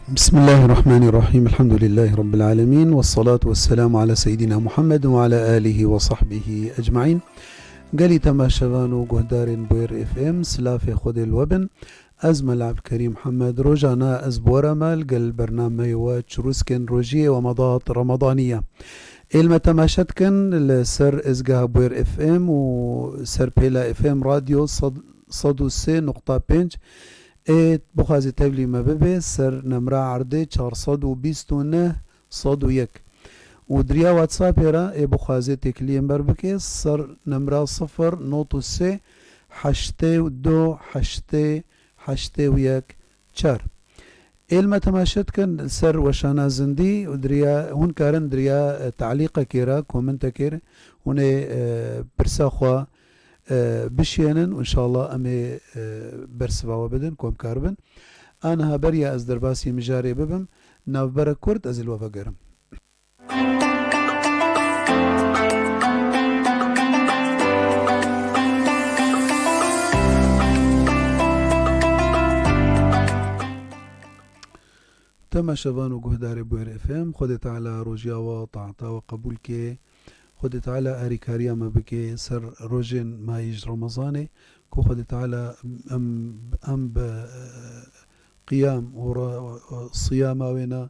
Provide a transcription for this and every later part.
بسم الله الرحمن الرحيم. الحمد لله رب العالمين، والصلاة والسلام على سيدنا محمد وعلى آله وصحبه أجمعين. قالي تماشوانو قهدارين بوير اف ام سلافي خود الوبن أزمل عبد الكريم محمد روجانا أزبورا مال قال برنامج وتشروسكن روجية ومضات رمضانية إلما تماشتكن لسر إزقها بوير اف ام وسر بيلا اف ام راديو صدو سي نقطة بينج ايت بخازي تبلي ما ببي سر نمرة عرضي 429 صدو يك ودريا واتساب هرا اي بخازي تكليم بربكي سر نمرة 0 حشتي ودو حشتي ويك چار إلما تماشت كان سر وشانا زندي ودريا هون كارن دريا تعليق كيرا كومنت كير هون برساخوا بشينن وإن شاء الله أمي برسفا وبدن كوم كاربن أنا هبريا أز درباسي مجاري ببم ناف برا كورد أزل وفقرم. تم شبان وقهداري بوير اف ام خدت على روجيا وطاعتا وقبول كي خدت على أريكاريا ما بكي سر روجين ما يج رمضاني كو خدت على أم بقيام وصيام وينا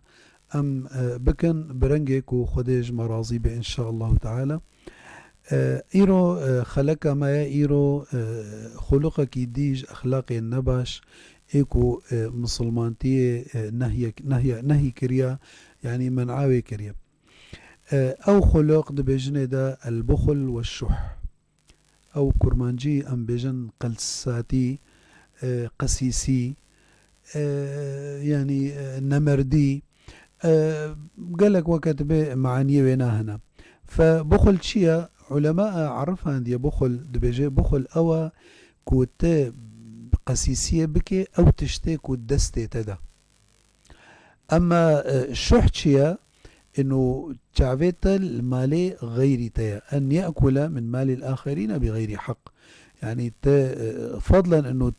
أم بكن برنجي كو خديج مرازي بإن شاء الله تعالى. إيرو خلق ما إيرو خلقك ديج أخلاقي النباش إيكو مسلمانتي نهي كريا يعني منعاوي كريا أو خلق دبجن دا البخل والشح أو كرمانجي أم بجن قلساتي قسيسي يعني نمردي قالك وقت معاني وينا هنا فبخل شيا علماء عرفها دي بخل دبجي بخل أو كوت قسيسية بكي أو تشتي كوت دستي تدا. أما الشح شيا إنه تعبيت المال غير تيا أن يأكل من مال الآخرين بغير حق، يعني فضلا إنه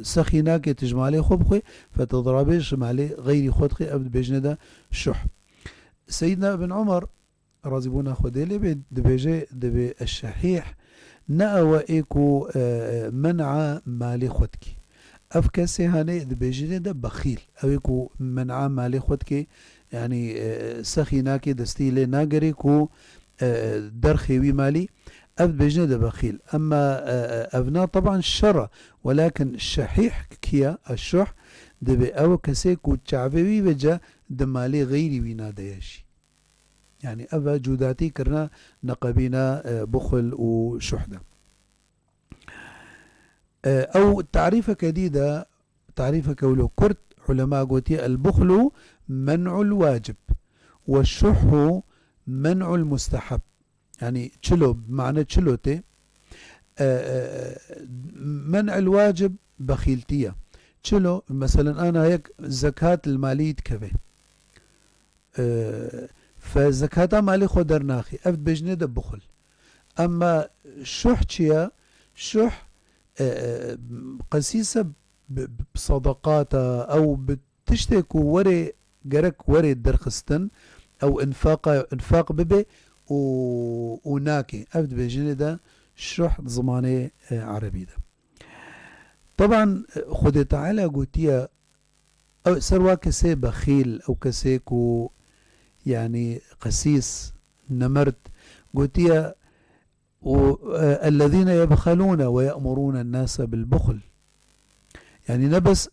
سخيناك تجمالي خبخي فتضربش مالي غير خدخي أبد بجندا شح. سيدنا ابن عمر رازبونا خديلي دبيجي دبي الشحيح نأوى إيكو منع مالي خدكي أفكاسي هاني دبيجي دا بخيل أو إيكو منع مالي خدكي يعني سخيناكي دستيلي ناقري كو درخي مالي أبد بجنة دا بخيل. أما أبناء طبعا الشرع، ولكن الشحيح كيا الشح دبي أو كسيكو تشعبي بجا دمالي غيري وينا دياشي، يعني أبا جوداتي كرنا نقبينا بخل وشحدة. أو تعريفة جديدة تعريفة كولو كرت علماء قوتي البخل منع الواجب والشح منع المستحب، يعني تشلو بمعنى تشلوتي منع الواجب بخيلتية تشلو مثلا أنا هيك زكاة المالية كبه فزكاة مالي خدر ناخي أفد بجنة ده بخل. أما شح تشيا شح قسيسة بصدقاتها أو بتشتكو وري جرك وري درخستن أو انفاق ببي وناكي أبد بجنة ده شح زماني عربي ده. طبعا خد تعالى قوتيا أو سروا كسي بخيل أو كسيكو يعني قسيس نمرت قوتيا الذين يبخلون ويأمرون الناس بالبخل، يعني نبس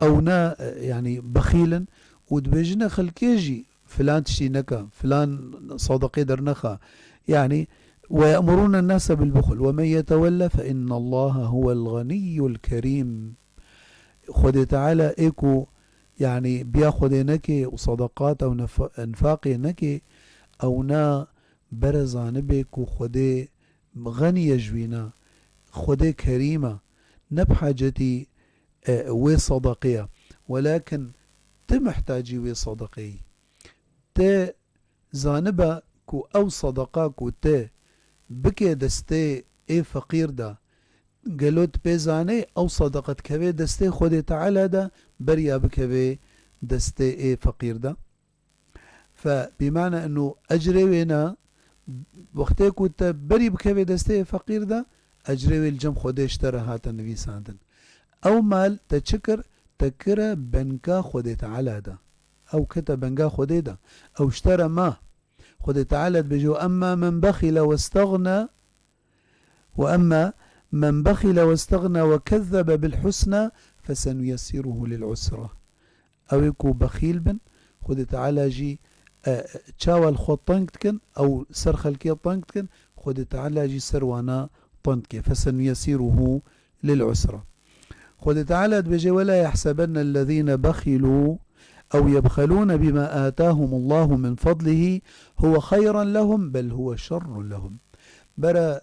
أو نا يعني بخيلا ودبجنا خلكيجي فلان تشتي نكا فلان صدقي درنخا، يعني ويأمرون الناس بالبخل ومن يتولى فإن الله هو الغني الكريم. خد تعالى إيكو يعني بياخد نكي وصدقات أو انفاقي نكي أو نا برزانبك وخدي غني يجوينا خدي كريمة نبحاجتي وي صدقية، ولكن تمحتاجي وي صدقي ت زانبا كو أو صدقا كو ت بكي دستي اي فقير دا قالوت بيزاني أو صدقت كبي دستي خدي تعالى دا بريا بكبي دستي فقير ده. فبمعنى انه اجروينا وقتی کو تا بری بکوی دسته فقیر ده اجروی الجم خوده اشتره هاتا نویساندن او مال تشكر تكرة بنكا خوده تعالى ده او كتا بنكا خوده ده او اشترى ما خوده تعالى بجو اما من بخل واستغنى واما من بخل واستغنى وكذب بالحسنى فسنيسره للعسرة او يكو بخيل بن خوده تعالى جي تشاول خود طنكتكن او سرخلكي طنكتكن خود تعالى جي سروانا طنكي فسنيسيره للعسرة. خود تعالى بجي ولا يحسبن الذين بخلوا او يبخلون بما آتاهم الله من فضله هو خيرا لهم بل هو شر لهم. برا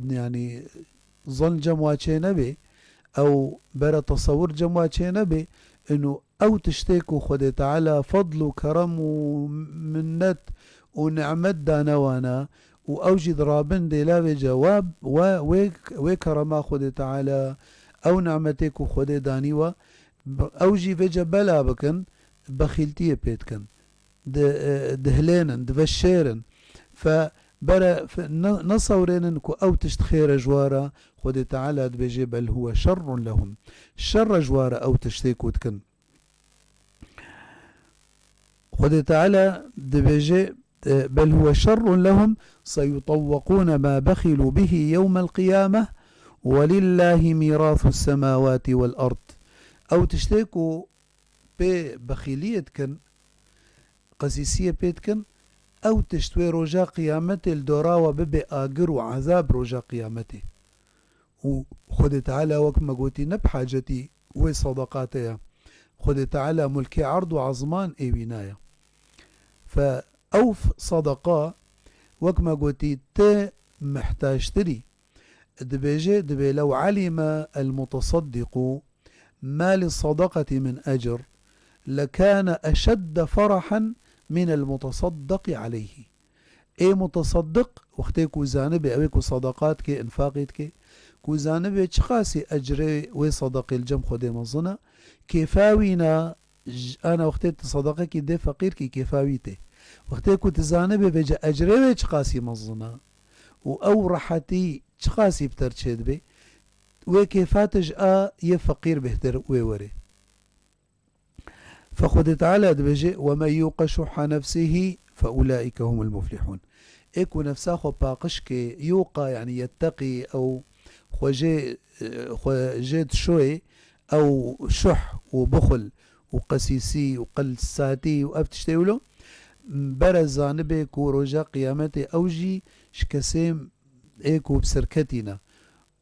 يعني ظن جمواتشي نبي او برا تصور جمواتشي نبي انه او تشتكوا خد تعالى فضل وكرم ومنت ونعمت دانوانا واوجد رابن دي لا جواب وكرما خد تعالى او نعمتك خد دانيوا اوجي فيجا بلا بكن بخيلتيه بيتكن دهلينن دبشيرن فبرا نصورين انكو او تشتخير جوارا خد تعالى بيجي بل هو شر لهم شر جوارا او تشتكوا تكن خد تعالى دبيجي بل هو شر لهم سيطوقون ما بخلوا به يوم القيامة ولله ميراث السماوات والأرض أو تشتكوا ببخيليتكن قسيسية بيتكن أو تشتوي رجاء قيامته الدوراوة ببي آقر وعذاب رجاء قيامته وخد تعالى وكما قلتي نبحاجتي وصدقاتي خد تعالى ملكي عرض وعظمان ايوينايا فأوف صدقاء وكما قلتي تا محتاج تري دبي لو علم المتصدق ما للصدقة من أجر لكان أشد فرحا من المتصدق عليه. اي متصدق وقتي كو زانبي اويكو صدقات كي انفاقيت كي كو زانبي تشخاسي أجري وصدق الجم خدي مظنة كيفاوينا انا وقتي تصدقك دي فقير كي كيفاويته وقتي كنت زانبي بيجا اجري تشخاسي مظنة او راحتي تشخاسي بترشيد بي وكيفاتج يفقير بهتر ويوري. فخد تعالى بيجي ومن يوق شح نفسه فاولئك هم المفلحون. ايكو نفسه خو باقشكي يوقى يعني يتقي او خجيت شوي او شح وبخل وقسيسي وقلساتي وابتشتيولو برزانبي كو رجا قيامتي اوجي شكسيم ايكو بسركتنا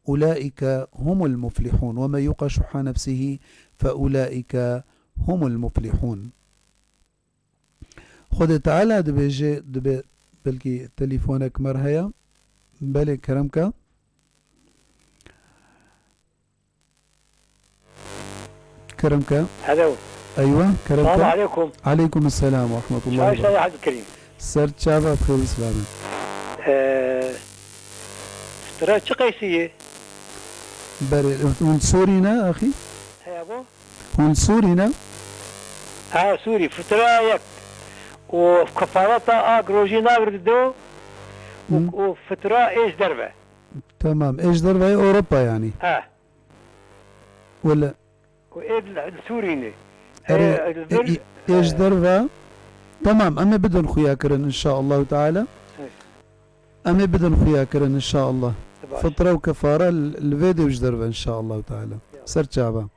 اولئك هم المفلحون وما يوق شح نفسه فاولئك هم المفلحون. خد تعالى دبيجي دبي بلكي تليفونك مرهيا بلي كرمك كرمك هلو ايوه كرمك السلام عليكم. عليكم السلام ورحمة الله وبركاته. شاي عبد الكريم سرت شابا بخير وسلامة. فترة قيسية بري هون سورينا اخي هي ابو هون سورينا سوري فترة يك وكفارتها جروجينا بردو وفترة ايش دربة تمام. ايش دربة اوروبا يعني ولا وايه السوريني ايش دربة تمام. امي بدن خياكرن ان شاء الله تعالى امي بدن خياكرن ان شاء الله فطرة وكفارة الفيديو ايش دربة ان شاء الله تعالى سرت شابا.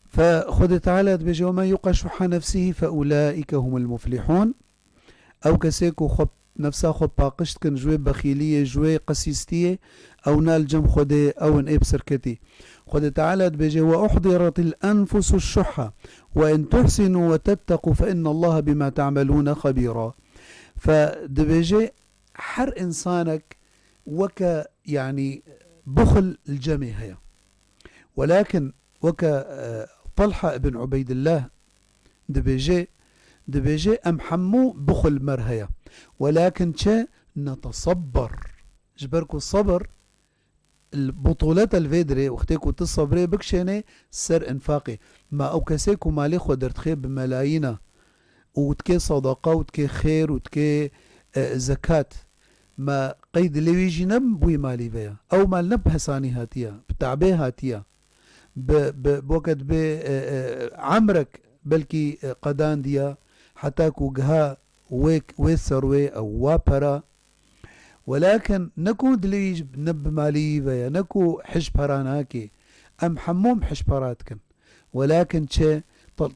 فخد تعالى بيجي وما يوق شح نفسه فأولئك هم المفلحون أو كسيكو خب نفسها خب باقشت كن جوي بخيلية جوي قسيستية أو نال جم خدي أو ان سركتي. خد تعالى بيجي وأحضرت الأنفس الشح وإن تحسنوا وتتقوا فإن الله بما تعملون خبيرا. فدبيجي حر إنسانك وك يعني بخل الجمع هي ولكن وك طلحة بن عبيد الله دبيجي أم حمو بخل مرهية ولكن نتصبر جبركو الصبر البطولات الفيدري وقتكو تصبري بكشيني سر انفاقي ما او كسيكو مالي خدرت خير بملايين وتكي صدقة وتكي خير وتكي زكاة ما قيد اللي يجي نم بوي مالي فيها او مال نب هساني هاتيا بتعبيه هاتيا بوقت بعمرك بلكي قدان ديا حتى كوجها ويك ويسروي او وابرا ولكن نكو دليج نب مالي فيا نكو حش براناكي ام حموم حش براتكن ولكن شي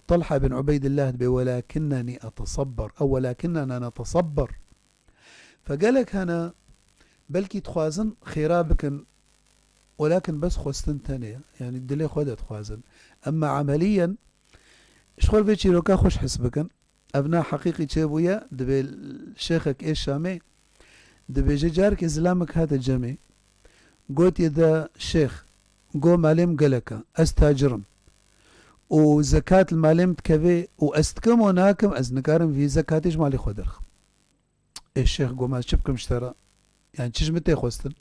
طلحة بن عبيد الله دبي ولكنني أتصبر أو ولكننا نتصبر فقالك هنا بلكي تخوازن خرابكن ولكن بس خوستن تانية يعني الدلي خودت خوازن أما عمليا شخول بيتشي روكا خوش حسبكن أبناء حقيقي تشابويا دبي الشيخك إيش شامي دبي جارك إزلامك هذا الجميع قوت إذا شيخ قو ماليم قلقا أستاجرم وزكاة الماليم تكفي وأستكم وناكم أزنكارم في زكاتيش مالي خودرخ الشيخ قو ما شبكم اشترى يعني تشج متى خوستن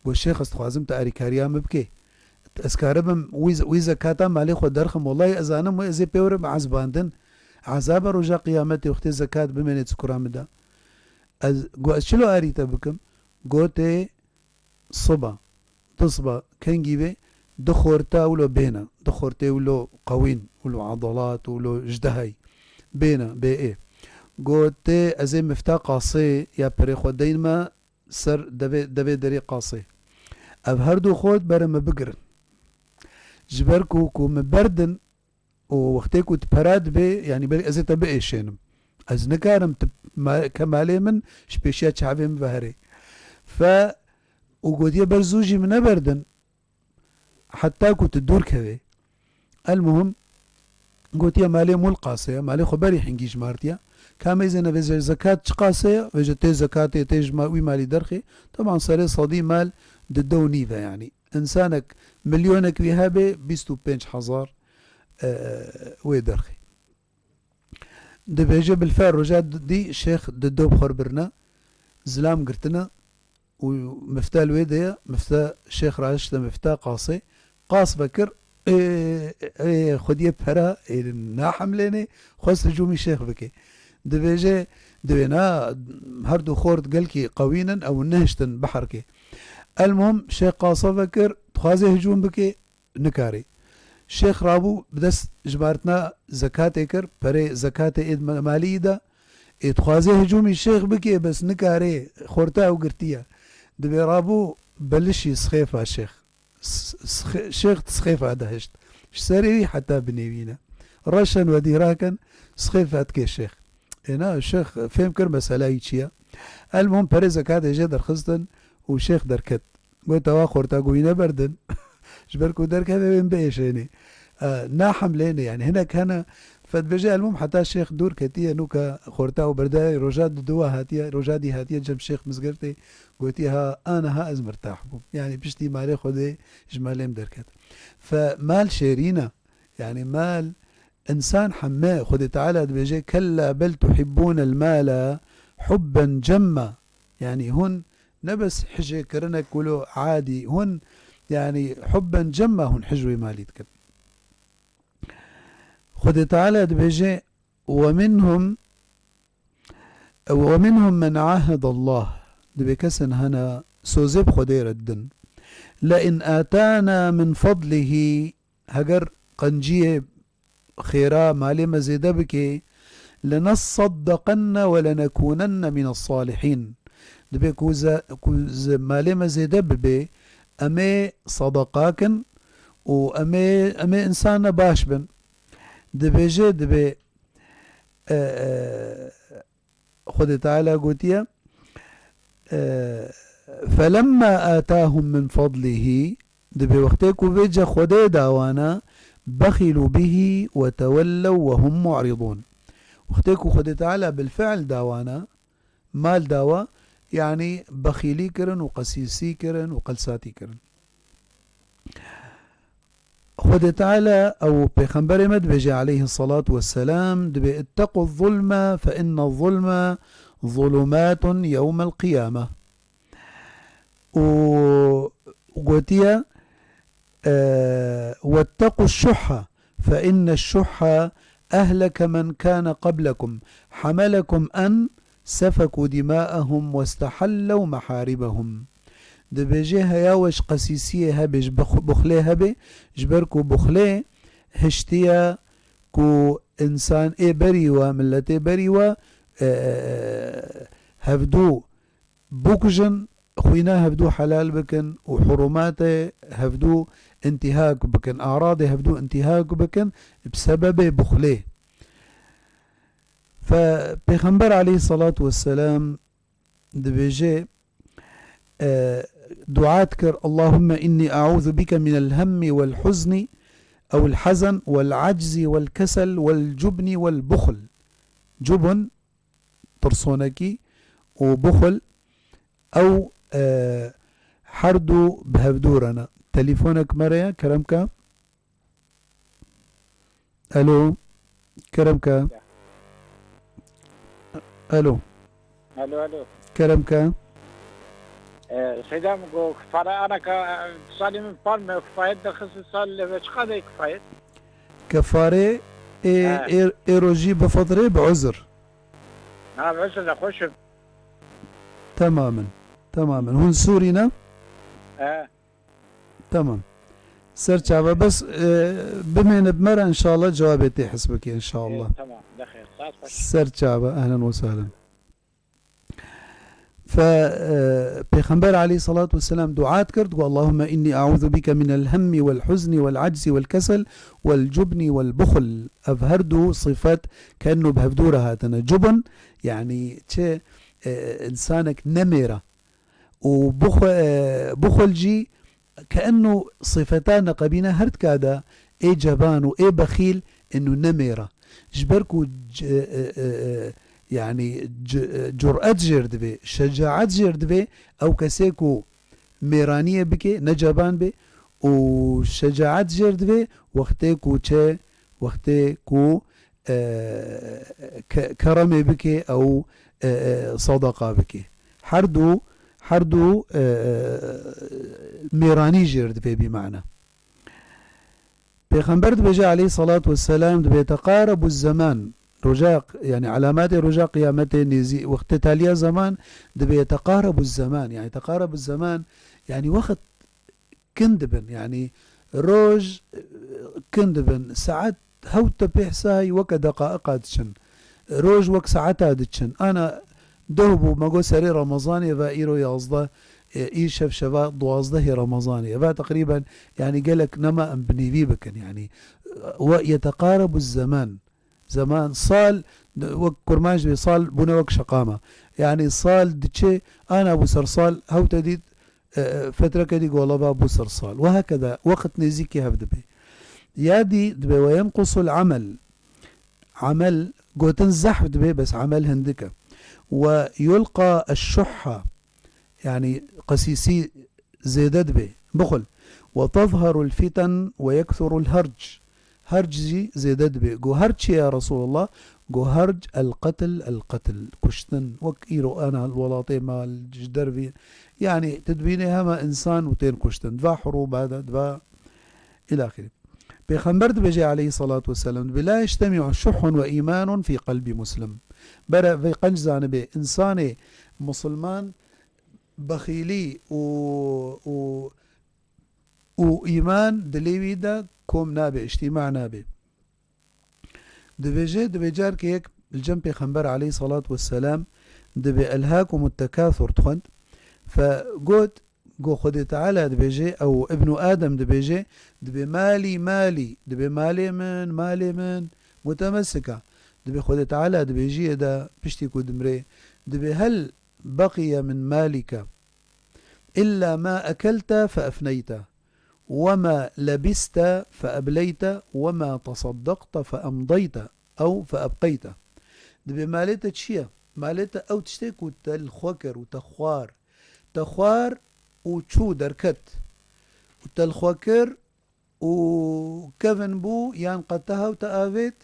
قو الشيخ استخوازم تأري كاريا مبكي أسكاربم وي زكاة مالي خودرخم والله أزانم وإزي بيورم عزباندن عذاب رجا قيامتي وقت زكاة بمني تسكرام دا قو أشلو أري تبكم قو تي صبا تصبا كنجيبي دخورتا ولو بينا دخورتي ولو قوين ولو عضلات ولو جدهي بينا بي ايه قوتي ازي مفتا قاصي يا بريخو دينما سر دبي دري قاصي اب هردو خود برم بقرن جبركو كو مبردن ووقتيكو تبراد بي يعني بري ازي تبقي شينم از نكارم كمالي من شبيشيات شعبي مبهري ف وقودي برزوجي من بردن حتى كنت تدور كذا المهم قلت يا مالي مو القاسية مالي خبري حنجي جمارتيا كما إذا نبي زكاة قاسية وجدت زكاة تيج وي مالي درخي طبعا صار صدي مال ددو نيفا يعني إنسانك مليونك بهابة بيستو بينش حزار ويدرخي دبيجي بالفعل رجعت دي الشيخ ددو بخربرنا زلام قرتنا ومفتاح الويدية مفتاح الشيخ راشد مفتاح قاصي قاص بكر خديه بهرا ناحم ليني خوست جومي الشيخ بكي دبيجي دبينا هردو خورد قلكي قوينا او نهشتن بحركي المهم شيخ قاص بكر تخازي هجوم بكي نكاري الشيخ رابو بدس جبارتنا زكاة اكر بري زكاة ايد مالي دا تخازي هجومي الشيخ بكي بس نكاري خورتا وقرتيا دبي رابو بلش يسخيفها الشيخ شيخ تسخيفها دهشت سري حتى بنيوينا رشن وديراكن سخيفات كي الشيخ هنا الشيخ فهم كر مسألة يتشيا المهم بري زكاة جدر خصدن وشيخ دركت قلت واخور تاقوينا بردن جبركو دركت بين بيشيني ناحم ليني يعني هنا كان فدبجي المهم حتى الشيخ دور كتيا نوكا خورتا وبرداي رجاد دوا هاتيا رجادي هاتيا جنب شيخ مزقرتي قلتيها انا ها از مرتاح بهم يعني بشتي مالي خذي جماليم دركت فمال شيرينا يعني مال انسان حماه خذي تعالى دبجي كلا بل تحبون المال حبا جما يعني هن نبس حجي كرنك ولو عادي هن يعني حبا جما هن حجوي مالي تكن خذ تعالى دبيجي ومنهم من عاهد الله دبيكسن هنا سوزيب خدير الدن لئن آتانا من فضله هجر قنجيه خيرا مالي مزيد بكي لنصدقن ولنكونن من الصالحين دبي كوز مالي مزيد ببي أمي صدقاكن وأمي إنسان باشبن دبيجي دبي خذ تعالى قوتيا فلما آتاهم من فضله دبي وقتك وبيجا خذي داوانا بخلوا به وتولوا وهم معرضون وقتك وخذ تعالى بالفعل داوانا مال داوا يعني بخيلي كرن وقسيسي كرن وقلساتي كرن خذ تعالى أو بيخنبري مد بيجي عليه الصلاة والسلام دبي اتقوا الظلم فإن الظلم ظلمات يوم القيامة وقوتيا واتقوا الشح فإن الشح أهلك من كان قبلكم حملكم أن سفكوا دماءهم واستحلوا محاربهم. دبيجي هياوش قسيسية هبش بخلي هبي جبركو بخلي هشتيا كو إنسان بريوا ملتي بريوا هفدو بوكجن خوينا هفدو حلال بكن وحرماته هفدو انتهاك بكن أعراضه هفدو انتهاك بكن بسبب بخليه. فبيغمبر عليه الصلاة والسلام دبيجي دعاء كر اللهم إني أعوذ بك من الهم والحزن أو الحزن والعجز والكسل والجبن والبخل. جبن ترصونكي وبخل أو حردو بهفدورنا. تليفونك مريا كرمك. ألو كرمك. ألو الو كرمك. سيدام جو كفاية أنا صالي من بالمة كفاية دخل صال باش قضي كفاية كفاري إيروجي بفضري بعذر. نعم عسل أخش تماما هون سورينا تمام سرچاوه بس بمين بمرة إن شاء الله جوابتي حسبك إن شاء الله. تمام دخيل سرچاوه أهلا وسهلا. فبيغمبر عليه الصلاة والسلام دعاء كرد اللهم إني أعوذ بك من الهم والحزن والعجز والكسل والجبن والبخل. أفهردو صفات كأنه بهفدورها هاتنا جبن يعني تشي إنسانك نمرة وبخل جي كأنه صفتان قبينة هرد كادا إيه جبان وإيه بخيل إنه نمرة جبركو يعني جرأت جرد به شجاعت جرد به أو كسيكو ميرانية بكي نجبان به وشجاعت جرد به وقتكو چه وقتكو كرم بكي أو صدقة بكي حردو ميراني جرد به بمعنى. بيغمبر بجاء عليه الصلاة والسلام بيتقارب الزمان رجاء يعني علامات رجاء قيامته نزي وقت تاليا زمان بيتقارب الزمان يعني تقارب الزمان يعني وقت كندبن يعني روج كندبن ساعات هوت بيحساي وك دقائق تشن روج وك ساعتها تشن أنا دهبو ماقو سري رمضاني فايرو يازده إيشف شبا دوازده رمضاني فا تقريبا يعني قالك نما بني بيبكن يعني ويتقارب الزمان زمان صال وك كرماج بصال بنا وك شقامة يعني صال دتشي أنا أبو سرصال هو تديد فترة كدي قولبا أبو سرصال وهكذا وقت نزيكي هبد بي يادي دبي وينقص العمل عمل قوتن زحف دبي بس عمل هندكة ويلقى الشحة يعني قسيسي زيدد به بخل وتظهر الفتن ويكثر الهرج هرجي زيدد به جو هرج يا رسول الله جو هرج القتل كشتن وكيرو أنا الولاطي ما الجدربي يعني تدبيني هما إنسان وتين كشتن دفا حروب هذا دفا إلى آخره. بيخنبرد بجي عليه الصلاة والسلام بلا يجتمع شح وإيمان في قلب مسلم برا في قنجزان به إنساني مسلمان بخيلي وإيمان دليوي دا كوم نابي اجتماع نابي دبي جار كيك الجنب خنبر عليه الصلاة والسلام دبي ألهاكم التكاثر تخند فقود قو خد تعالى دبيجي أو ابن آدم دبيجي دبي مالي دبي مالي من متمسكة دبي خد تعالى دبيجي دا بشتي كودمري دبي هل بقي من مالك إلا ما أكلت فأفنيت وما لبست فأبليت وما تصدقت فأمضيت أو فأبقيت دبي مالتا تشيا مالتا أو تشتيك وتلخوكر وتخوار تخوار وشو دركت وتلخوكر وكفن بو يان قتها وتآفيت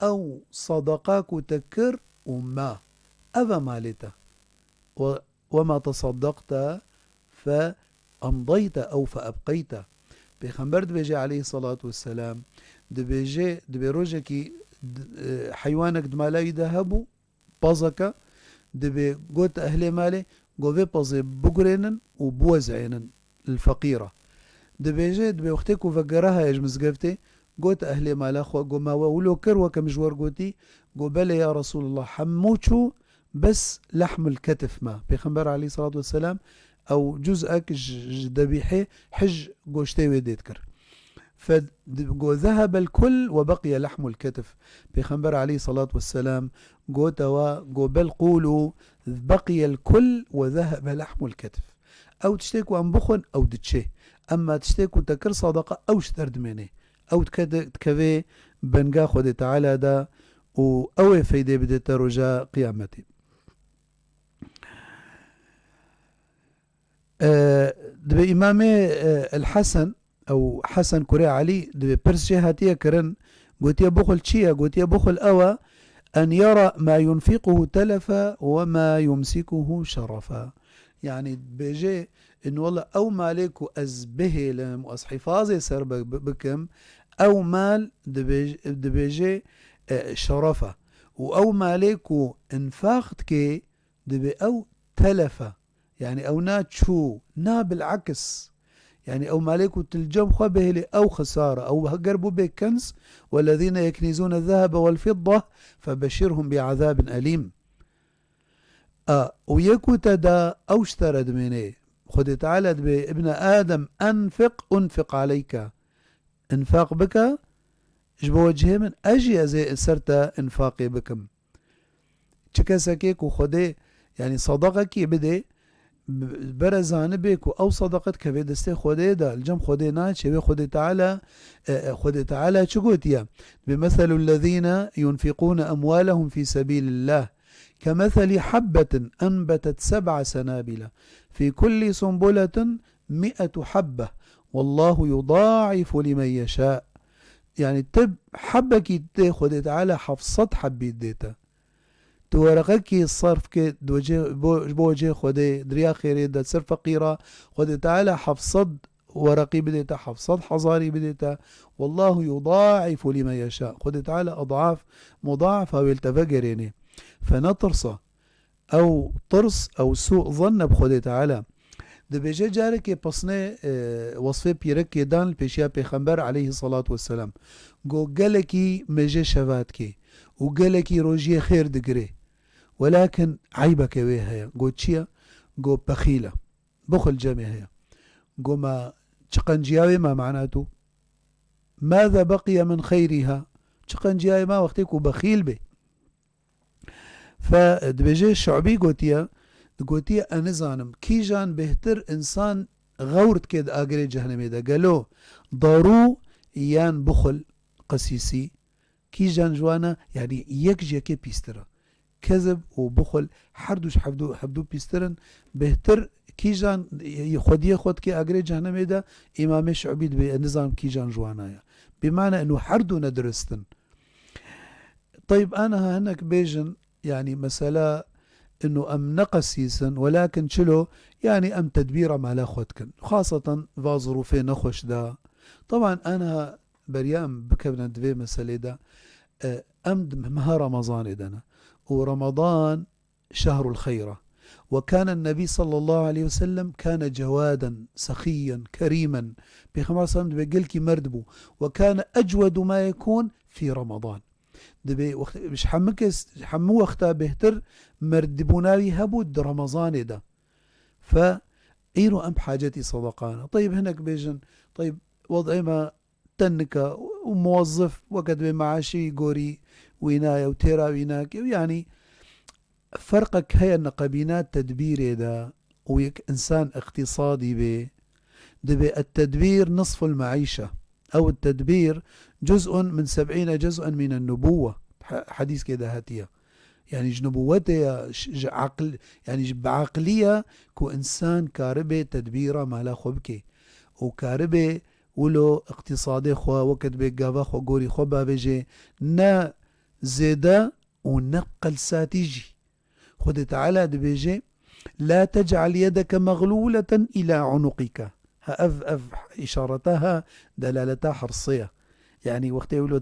أو صدقاك وتكر وما أبا مالتا وما تصدقت أمضيت أو فأبقيت. پیغمبر دبیجی علیه الصلاة والسلام دبیجی دبی روژه کی حیوانک دمالایی ده هبو بازکا دبي قوت أهل مالي قوفي بازي بقرينن وبوزعينن الفقيرة دبي جي دبي وقتك وفقرها يجمز قفتي قوت أهل مالا خوا قوما ولو كر وكمجور قوتي قوبل يا رسول الله حموشو بس لحم الكتف ما بيخنبر عليه الصلاة والسلام أو جزءك ذبيحة حج قوشتي ويديتكر فذهب الكل وبقي لحم الكتف بيخنبر عليه الصلاة والسلام قو بل قولوا بقي الكل وذهب لحم الكتف أو تشتكوا أن بخن أو دتشي أما تشتكوا تكر صدقة أو شترد مني أو تكفي بنقا خد تعالى دا أو فيدي بدت رجاء قيامتي. دبي إمامي الحسن أو حسن كوري علي دبي برسي هاتيا كرن قوتيا بخل تشيا قوتيا بخل أوا أن يرى ما ينفقه تلفا وما يمسكه شرفا. يعني بيجي إن والله أو مالك أزبه لم حفاظي سر بكم أو مال دبيجي شرفا أو مالك انفاقت كي دبي أو تلفا يعني أو ناتشو نا بالعكس يعني أو مالك تلجم خبه لي أو خسارة أو قربوا به كنز والذين يكنزون الذهب والفضة فبشرهم بعذاب أليم. ويكو تدا أو اشترد مني خد تعالى ابن آدم أنفق عليك انفاق بك جبو وجهه من أجي زي سرت انفاقي بكم چكسكيك وخده يعني صدقك بدي برزان بيك أو صدقت كفي دستي خده دا الجم خده ناتش خده تعالى شقوتيا بمثل الذين ينفقون أموالهم في سبيل الله كمثل حبة أنبتت 7 سنابل في كل سنبلة 100 حبة والله يضاعف لمن يشاء. يعني تب حبك خده تعالى حفصت حبي ديتا تورقك الصرف كي بوجه خده دريا خيري دا تصير فقيرة خده تعالى حفصد ورقي بديتا حفصد حصاري بديتا والله يضاعف لمن يشاء خده تعالى أضعاف مضاعفة والتفقريني فنطرصة أو طرس أو سوء ظن بخده تعالى دبيجي جارك بصني وصفه بيرك دان البيشيا بيخنبر عليه الصلاة والسلام قو قالكي مجي شفاتكي وقالكي روجي خير دقري ولكن عيبك ويها قو تشيا قو بخيلة بخل جامعها قو ما تشقنجياوي ما معناته ماذا بقي من خيرها تشقنجياوي ما وقتك بخيل به فدبيجي الشعبي قوتيا أنا زانم كي جان بهتر إنسان غورت كد آقري جهنمي دا قالو ضارو يان بخل قسيسي كي جان جوانا يعني يكجي كي بيسترا كذب وبخل حردوش حبدو بيسترن بهتر كي جان يخود كي آقري جهنمي دا إمام شعبي بنظام كي جان جوانا بمعنى أنه حردو ندرستن. طيب أنا هناك بيجن يعني مسألة انه ام نقسيسا ولكن شلو يعني ام تدبير ما لا خدكن خاصة في ظروفين نخش دا. طبعا انا بريام بكبنا دفي مسألة دا امد مها رمضان دنا ورمضان شهر الخيرة وكان النبي صلى الله عليه وسلم كان جوادا سخيا كريما بخمار صلى بيقلكي مردبو وكان اجود ما يكون في رمضان دبي وقت مش حمو وقتها بهتر مردبوناوي هبود رمضان ده فايرو ام بحاجتي صدقانا. طيب هناك بيجن طيب وضعي ما تنكا وموظف وقت بمعاشي قوري وينايا وتيرا ويناك يعني فرقك هي النقبينات تدبيري ده ويك انسان اقتصادي به دبي التدبير نصف المعيشة أو التدبير جزء من 70 جزءا من النبوة حديث كده هاتية يعني نبوته عقل يعني بعقلية كو إنسان كاربه تدبيره ما لا خبكي وكاربه ولو اقتصادي خوا وقت بيقافا خوا قوري خوا بابجي نا زيدا ونقل ساتيجي خد تعالى دبيجي لا تجعل يدك مغلولة إلى عنقك. أف إشارتها دلالتها حرصية، يعني وقت يقولوا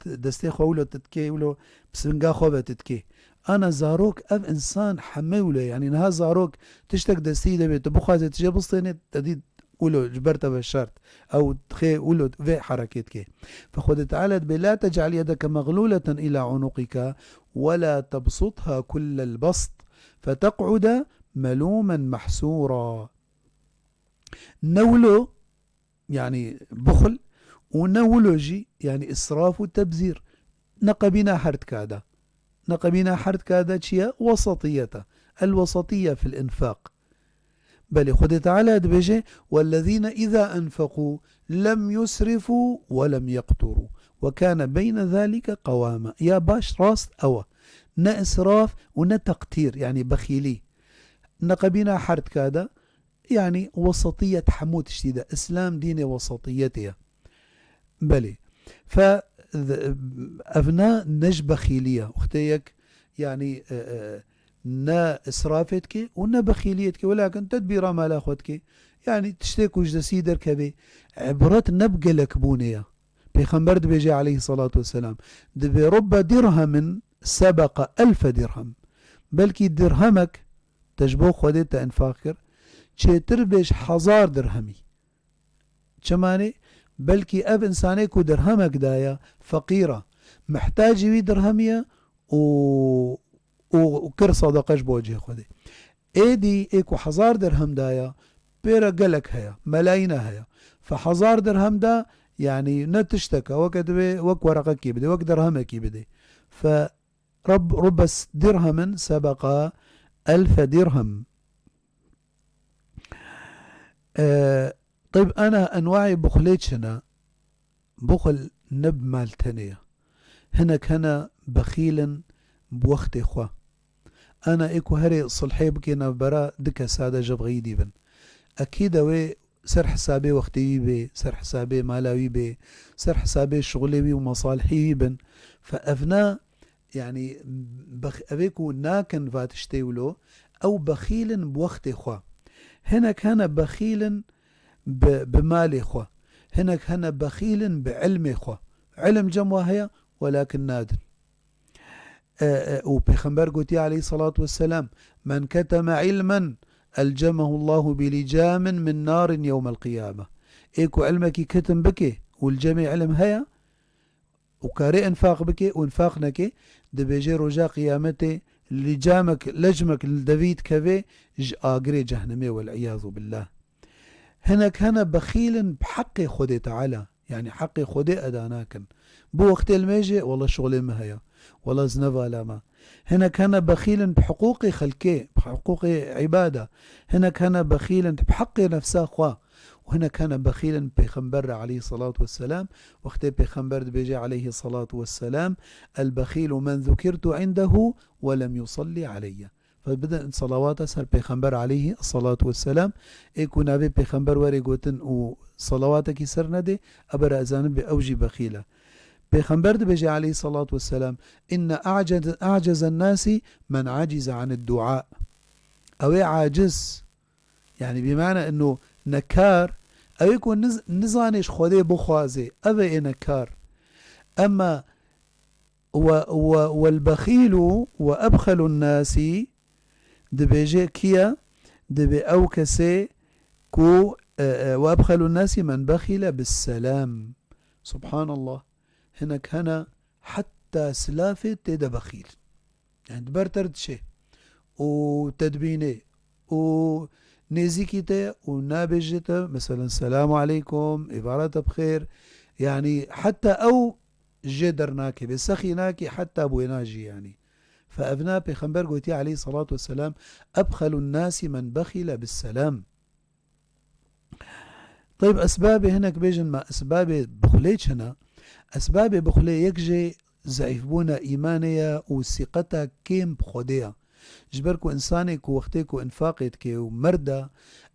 دستي خولو تتكي يقولوا بسنقا خوبة تتكي. أنا زاروك أف إنسان حمولة، يعني نها زاروك تشتك دستي دبي تبخازي تجي بسطيني تديد قولوا جبرت بالشرط أو تخي قولوا في حركتك. فخذ تعالى لا تجعل يدك مغلولة إلى عنقك ولا تبسطها كل البسط فتقعد ملوما محسورا. نولو يعني بخل، ونولوجي يعني إسراف وتبذير. نقبنا حرت كادا، نقبنا حرت كادا تشيا وسطية، الوسطية في الإنفاق. بل خد تعالى دبجي والذين إذا أنفقوا لم يسرفوا ولم يقتروا وكان بين ذلك قواما. يا باش راست أوا نا إسراف ونا تقتير يعني بخيلي. نقبنا حرت كادا يعني وسطية حمود شديدة، إسلام دين وسطيتها. بلي فأبناء نجبة خيلية أختيك يعني نا إسرافتك ونا بخيليتك، ولكن تدبير ما لا أخوتك يعني تشتكي وجد سيدر كبي عبرت نبقى لك بونية. بيخمبر بيجي عليه الصلاة والسلام دبي رب درهم سبق 1000 درهم، بلكي درهمك تجبو خودت انفاكر چه تربش 1000 درهمي چماني، بلكي اب انساني كو درهمك دايا فقيرة محتاج وي درهمية وكر صدقش بوجه خودي ايدي ايكو 1000 درهم دايا بيرا قلك هيا ملايين هيا. ف1000 درهم دا يعني نتشتكى وكدبي وك ورقك يبدي وك درهمك يبدي. رب درهم سبق 1000 درهم. طيب أنا أنواعي بخليتشنا بخل نب مالتانية هنا كان بخيلا بوقت إخوة. أنا إيكو هري صلحي بكينا برا دكا سادة جبغي ديبن أكيد وي سر حسابي وقتي بي، سر حسابي مالاوي بي، سر حسابي شغلي بي ومصالحي بن. فأفنا يعني أبيكو ناكن فاتشتيولو أو بخيلا بوقت إخوة. هنا كان بخيلا بمال إخوة، هنا كان بخيلا بعلم إخوة. علم جموة هي ولكن نادن. وبيخنبر قوتي عليه الصلاة والسلام من كتم علما ألجمه الله بلجام من نار يوم القيامة. إيكو علمك كتم بك والجميع علم هيا وكاري انفاق بك وانفاقنك دبيجي رجاء قيامته لجامك لجمك لدفيد كفي آقري جهنمي والعياذ بالله. هنا كان بخيلا بحق خدي تعالى، يعني حق خدي أداناكن بو وقت الميجي والله شغلي ما هيا والله زنفا لاما. هنا كان بخيلا بحقوق خلقي بحقوق عبادة. هنا كان بخيلا بحق نفسه خوا. وهنا كان بخيلا بيخنبر عليه الصلاة والسلام وقت بيخنبر بيجي عليه الصلاة والسلام البخيل من ذكرت عنده ولم يصلي علي. فبدأ صلوات سر بيخنبر عليه الصلاة والسلام ايكو نابي بيخنبر وري قوتن وصلواتك سر ندي أبرا أزانب بأوجي بخيلة. بيخنبر بيجي عليه الصلاة والسلام إن أعجز الناس من عجز عن الدعاء. أو عاجز يعني بمعنى أنه نكار أو يكون نزانش خذي بخوازي أبي نكار. أما والبخيل وأبخل الناس دبيجي كيا دبي أو كسي كو وأبخل الناس من بخل بالسلام. سبحان الله. هناك هنا حتى سلافة تدا بخيل يعني برترد شيء وتدبيني ونزيكيته ونابجته مثلا السلام عليكم عبارة بخير يعني حتى أو جدرناكي بسخيناكي حتى أبويناجي يعني. فأبناء بيخنبر قوتي عليه الصلاة والسلام أبخل الناس من بخل بالسلام. طيب أسباب هناك بيجن ما أسباب بخليتش هنا أسباب بخلي يكجي زعيفبونا إيمانيا وثقتها كيم بخوديا جبركو إنسانيكو وقتيكو إنفاقيتكي ومردة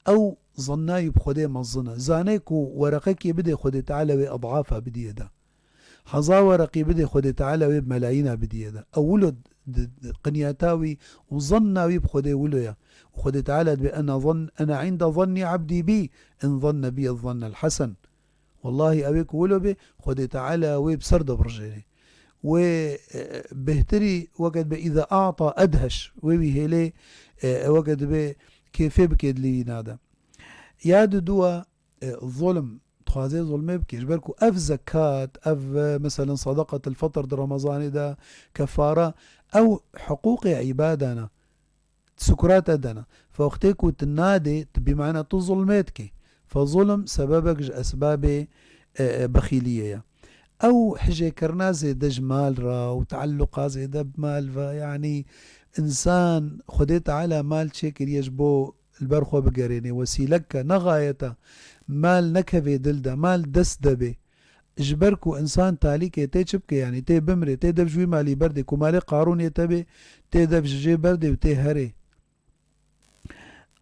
أو ظناي بخوديا مظنة زانيكو ورقكي بدي خودي تعالى أضعافها بدي يدا حظا ورقي بدي خودي تعالى بملايينها بدي يدا أو ولد قنياتاوي وظناوي بخدي ولويا وخدي تعالى أنا عند ظن عبدي بي إن ظن بي الظن الحسن والله أبيك ولو بي خدي تعالى وبسرد برجيني وبهتري وقت إذا أعطى أدهش وبيهلي وقت كيف بكيد لي نادا ياد دوا الظلم تخازي ظلمي بكيش بالكو أف زكاة أف مثلا صدقة الفطر در رمضان دا كفارة أو حقوق عبادنا سكرات أدنا فوقتيكو تنادي بمعنى تظلمتك فظلم سببك أسباب بخيلية أو حجي كرنا زي دج مال را وتعلق زي دب مال يعني إنسان خديت على مال شكل يجبو البرخو بقريني وسيلك نغايته مال نكفي دلده مال دست دبي جبركو إنسان تاليك تيشبك يعني تي بمري تي دب جوي مالي بردك ومالي قارون يتبي تي دب جي بردي وتي هري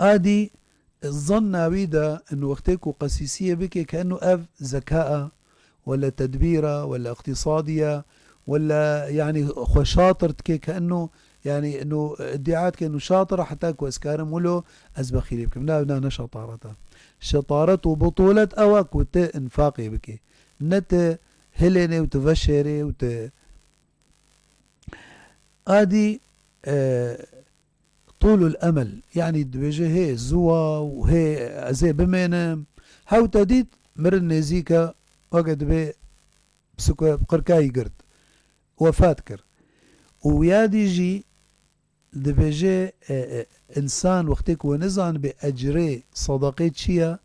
آدي الظن عويدة إنه وقتكو قسيسية بك كأنه أف ذكاء ولا تدبيرة ولا اقتصادية ولا يعني خشاطرتك كأنه يعني إنه ادعاءات كأنه شاطرة حتى كو أسكارم ولو أزبخيلي بكم لا بنا شطارتها شطارة وبطولة أواك وت انفاقي بك نت هليني وتفشري آدي طول الأمل يعني دبجه هي زوا وهي زي بمينم هاو تديد مرن نزيكا وقت بي بسكو بقركاي قرد وفاة كر ويادي جي دبجه إنسان وقتك ونزان بأجري صدقيت شيا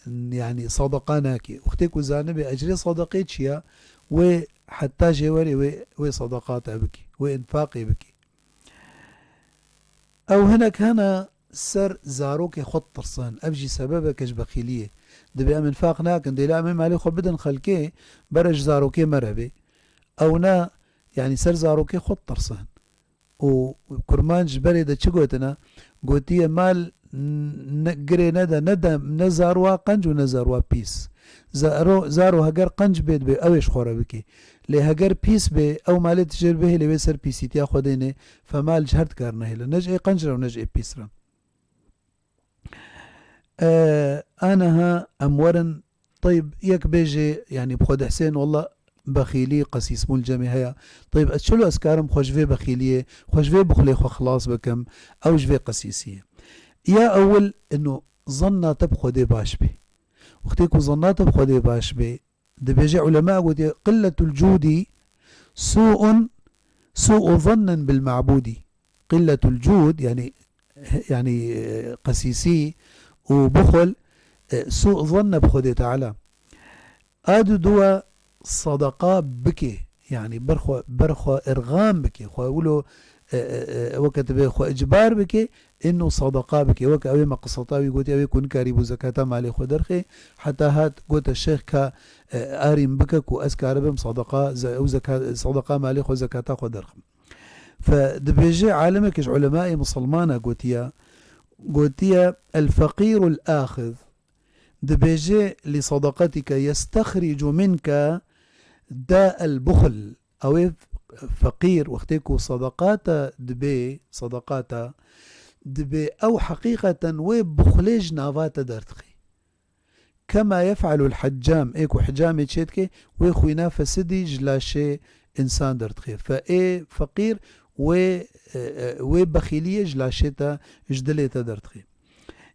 يعني صدقاناكي وقتك وزان بأجري صدقيت شيا وحتى جواري وصدقات بكي وإنفاقي بكي أو هناك هنا سر زاروك خط ترصان أبجي سببك بخيلية دبي أمن فاقناك دي لا أمام عليه خبدن خلكي برج زاروكي مربي أو نا يعني سر زاروكي خط ترصان وكرمان جبري دا چقوتنا قوتية مال نقري ندا نزاروا قنج ونزاروا بيس زارو هجر قنج بيت بي اويش خورا بكي لي هجر بيس بي او مالي تجر به لي بيسر بيسي تيا خوديني فمال جهرت كارنه نجئي قنجرة ونجئي بيسرا أنا أمورا طيب يك بيجي يعني بخود حسين والله بخيلي قسيس مول جميع طيب أتشلو أسكارم خوشفي بخيلية خوشفي بخلي خو خلاص بكم أو جفي قسيسية يا أول إنه ظننا تبخدي باش بي وقتيكو ظننا تبخدي باش بي دبيجي علماء قلت قلة الجود سوء ظن بالمعبود قلة الجود يعني قسيسي وبخل سوء ظن بخدي تعالى آدو دوا صدقاء بكي يعني برخو إرغام بكي خو يقولوا وقت بخو إجبار بكي إنه صدقاء بكي وك أوي ما قصتاوي قلت أوي كون كاريبو زكاة مالي خو درخي حتى هات قلت الشيخ كا آرم بكك وأسكار بهم صدقاء أو زكاة صدقاء مالي خو زكاة خو درخ فدبيجي عالمك علماء مسلمانة قلت يا الفقير الآخذ دبيجي لصدقتك يستخرج منك داء البخل أو فقير وقتكو صدقات دبي أو حقيقة وبخليج نافات درتخي كما يفعل الحجام ايكو حجامي تشيتكي ويخوينا فسدي جلاشي إنسان درتخي فاي فقير وبخيلية جلاشيتا جدليتا درتخي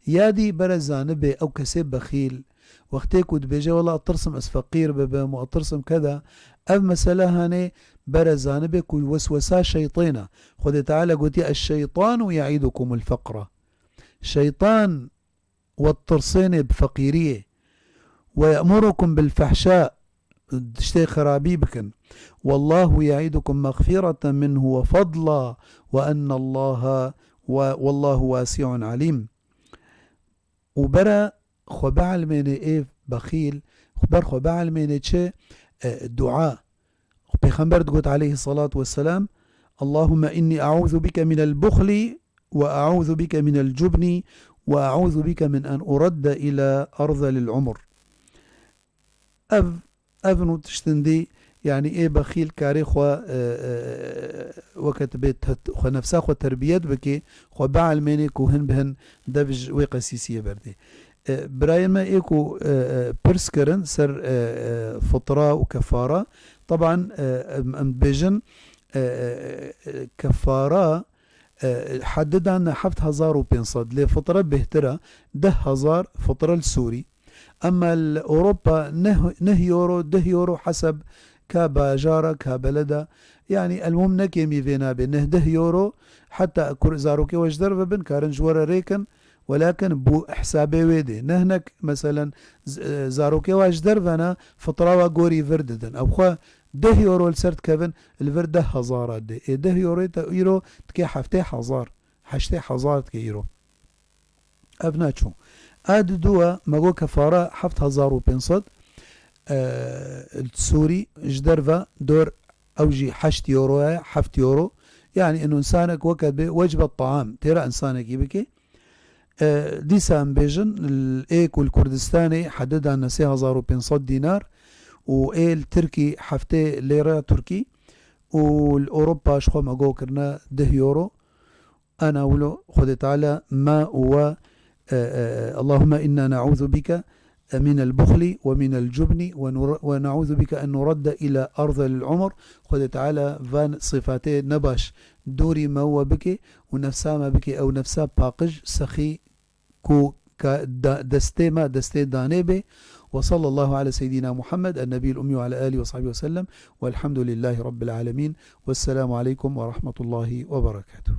يادي برزانبي أو كسب بخيل وقتك ودبيجي والله أترسم فقير ببام وأترسم كذا أب مسألة هاني برزانبك وسوسا شيطينة خذ تعالى قلت الشيطان يعيدكم الفقر شيطان والترسين بفقيرية ويأمركم بالفحشاء تشتي خرابيبكن والله يعيدكم مغفرة منه وفضلا وأن الله والله واسع عليم وبرا خبع الميني ايه بخيل خبع الميني تشي دعاء بيخنبر تقول عليه الصلاة والسلام اللهم إني أعوذ بك من البخل وأعوذ بك من الجبن وأعوذ بك من أن أرد إلى أرذل العمر أبنو تشتندي يعني ايه بخيل كاري خو وقت بيت خو نفسها خو تربيت بكي خو بعل منك وهن بهن دبج وقسيسية بردي براي ما ايكو برسكرن سر فطرة وكفارة طبعا بيجن كفارة حدد عنا 7500 لفطرة بهترة 10,000 فطرة السوري. أما الأوروبا نه يورو 10 يورو حسب كابا جارة كبلدة يعني المهم نكيمي فينا بنه 10 يورو حتى زاروكي وجدر فبن كارن جورا ريكن ولكن بو حسابي ويدي نهنك مثلا زاروكي وجدر فانا فطرة وغوري فرددن أو خوا 10 يورو لسرت كفن الفرد 10,000 دي 10 يورو تكي حفتي 1000 حشتي 1000 تكي يورو أبناتشو اد دوا ماغو كفارة 7500 السوري جدرفا دور اوجي 8 يورو 7 يورو يعني انه انسانك وقت وجبة الطعام ترى انسانك يبكي دي سام بيجن الايك والكردستاني حدد عنا 6500 دينار وايه التركي حفتي ليرة تركي والاوروبا شخو ماغو كرنا 10 يورو انا ولو خدت على ما هو اللهم إنا نعوذ بك من البخل ومن الجبن ونعوذ بك أن نرد إلى أرض العمر خذ تعالى فان صفاتي نباش دوري ما هو بك ونفسا ما بك أو نفسا باقج سخي كو دستي ما دستي دانيبي. وصلى الله على سيدنا محمد النبي الأمي وعلى آله وصحبه وسلم والحمد لله رب العالمين والسلام عليكم ورحمة الله وبركاته.